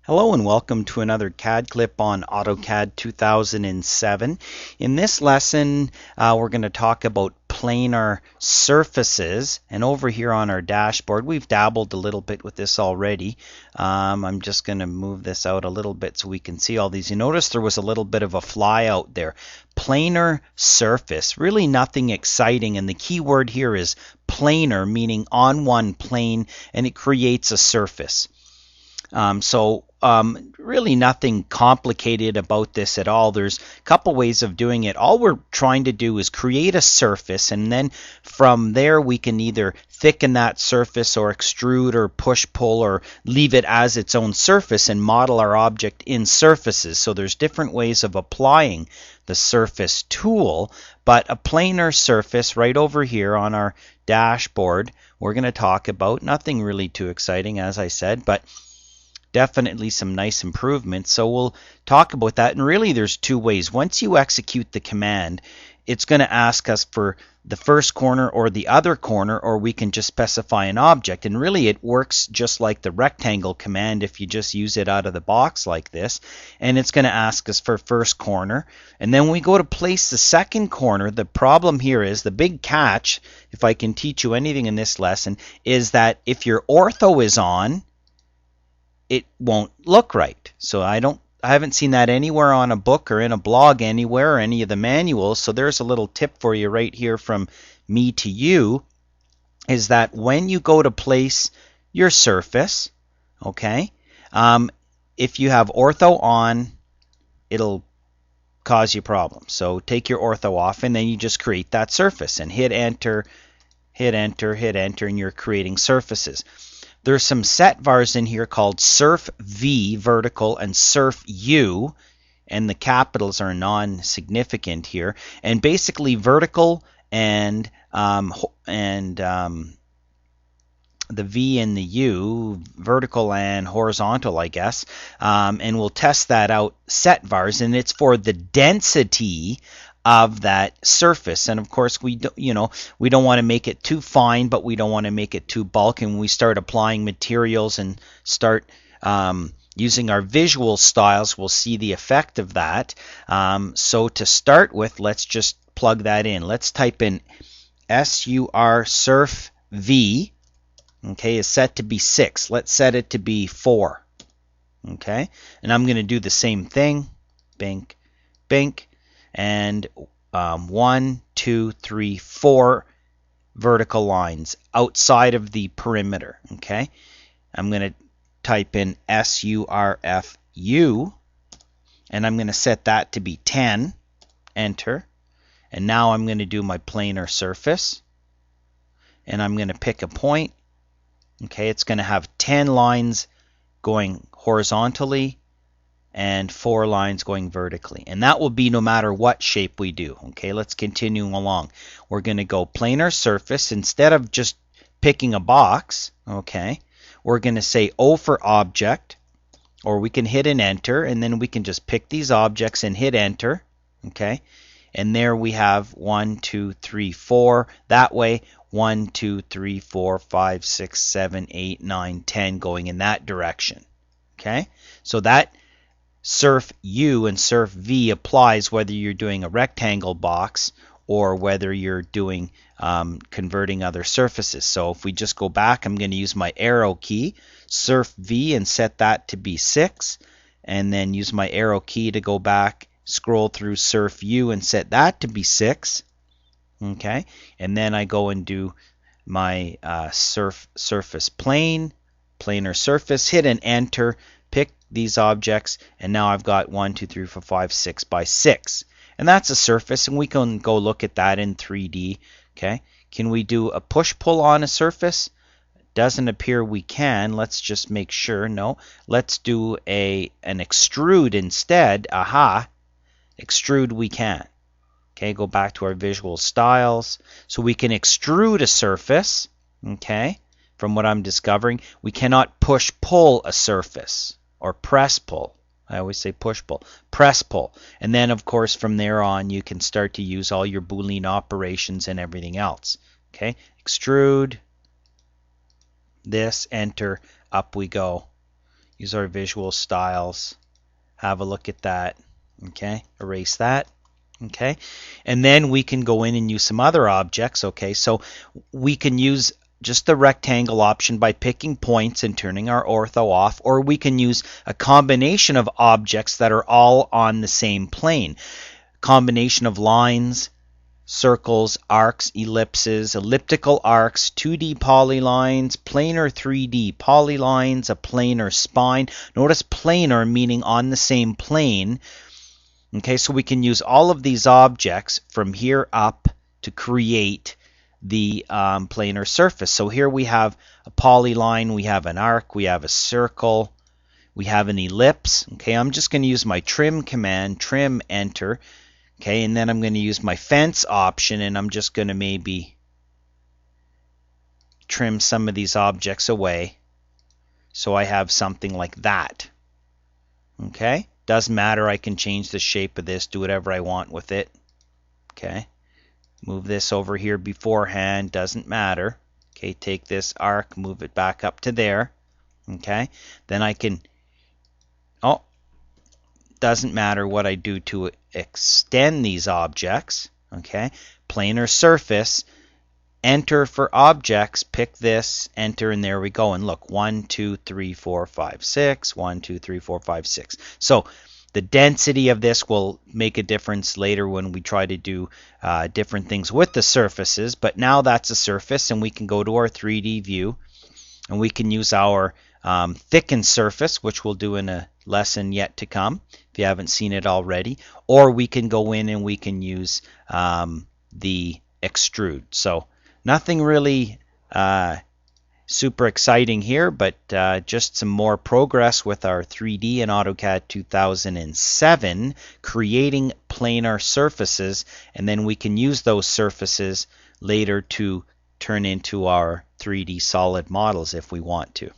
Hello and welcome to another CAD clip on AutoCAD 2007. In this lesson, we're going to talk about planar surfaces. And over here on our dashboard, we've dabbled a little bit with this already. I'm just going to move this out a little bit so we can see all these. You notice there was a little bit of a fly out there. Planar surface, really nothing exciting. And the key word here is planar, meaning on one plane, and it creates a surface. Really nothing complicated about this at all. There's a couple ways of doing it. All we're trying to do is create a surface, and then from there we can either thicken that surface or extrude or push pull or leave it as its own surface and model our object in surfaces. So there's different ways of applying the surface tool, but a planar surface right over here on our dashboard we're going to talk about. Nothing really too exciting, as I said, but definitely some nice improvements. So we'll talk about that. And really there's two ways. Once you execute the command, it's going to ask us for the first corner or the other corner, or we can just specify an object. And really it works just like the rectangle command if you just use it out of the box like this. And it's going to ask us for first corner. And then when we go to place the second corner, the problem here is, the big catch, if I can teach you anything in this lesson, is that if your ortho is on, it won't look right. So I haven't seen that anywhere on a book or in a blog anywhere or any of the manuals. So there's a little tip for you right here from me to you, is that when you go to place your surface, okay, if you have ortho on, it'll cause you problems. So take your ortho off and then you just create that surface and hit enter, hit enter, hit enter, and you're creating surfaces. There's some set vars in here called surf V vertical and surf U, and the capitals are non-significant here. And basically vertical and the V and the U, vertical and horizontal, I guess. And we'll test that out, set vars, and it's for the density of that surface. And of course we don't want to make it too fine, but we don't want to make it too bulky. And when we start applying materials and start using our visual styles, we'll see the effect of that. So to start with, let's just plug that in. Let's type in SUR surf V. Okay, is set to be 6. Let's set it to be 4. Okay, and I'm going to do the same thing. Bink, bink. And 1, 2, 3, 4 vertical lines outside of the perimeter. Okay, I'm going to type in SURFU, and I'm going to set that to be 10. Enter. And now I'm going to do my planar surface, and I'm going to pick a point. Okay, it's going to have 10 lines going horizontally and 4 lines going vertically, and that will be no matter what shape we do. Okay, let's continue along. We're going to go planar surface. Instead of just picking a box, okay, we're going to say O for object, or we can hit an enter, and then we can just pick these objects and hit enter. Okay, and there we have 1, 2, 3, 4. That way 1, 2, 3, 4, 5, 6, 7, 8, 9, 10 going in that direction. Okay, so that surf U and surf V applies whether you're doing a rectangle box or whether you're doing converting other surfaces. So if we just go back, I'm going to use my arrow key, surf V, and set that to be 6, and then use my arrow key to go back, scroll through surf U and set that to be 6. Okay, and then I go and do my surface plane, planar surface, hit an enter, pick these objects, and now I've got 1, 2, 3, 4, 5, 6 by 6. And that's a surface, and we can go look at that in 3D. Okay, can we do a push-pull on a surface? Doesn't appear we can. Let's just make sure. No, let's do an extrude instead. Aha, extrude we can. Okay, go back to our visual styles. So we can extrude a surface. Okay, from what I'm discovering, we cannot push-pull a surface. Or press pull. I always say push pull. Press pull. And then of course from there on you can start to use all your Boolean operations and everything else. Okay, extrude this, enter, up we go. use our visual styles, have a look at that. Okay, erase that. Okay, and then we can go in and use some other objects. Okay, so we can use just the rectangle option by picking points and turning our ortho off, or we can use a combination of objects that are all on the same plane. Combination of lines, circles, arcs, ellipses, elliptical arcs, 2D polylines, planar 3D polylines, a planar spine. Notice planar meaning on the same plane. Okay, so we can use all of these objects from here up to create the planar surface. So here we have a polyline, we have an arc, we have a circle, we have an ellipse. Okay, I'm just going to use my trim command, trim, enter. Okay, and then I'm going to use my fence option, and I'm just going to maybe trim some of these objects away so I have something like that. Okay, doesn't matter, I can change the shape of this, do whatever I want with it. Okay, move this over here beforehand, doesn't matter. Okay, take this arc, move it back up to there. Okay, then I can, oh, doesn't matter what I do to extend these objects. Okay, planar surface, enter for objects, pick this, enter, and there we go. And look, 1, 2, 3, 4, 5, 6, 1, 2, 3, 4, 5, 6. So the density of this will make a difference later when we try to do different things with the surfaces, but now that's a surface, and we can go to our 3D view, and we can use our thicken surface, which we'll do in a lesson yet to come if you haven't seen it already, or we can go in and we can use the extrude. So nothing really super exciting here, but just some more progress with our 3D in AutoCAD 2007, creating planar surfaces, and then we can use those surfaces later to turn into our 3D solid models if we want to.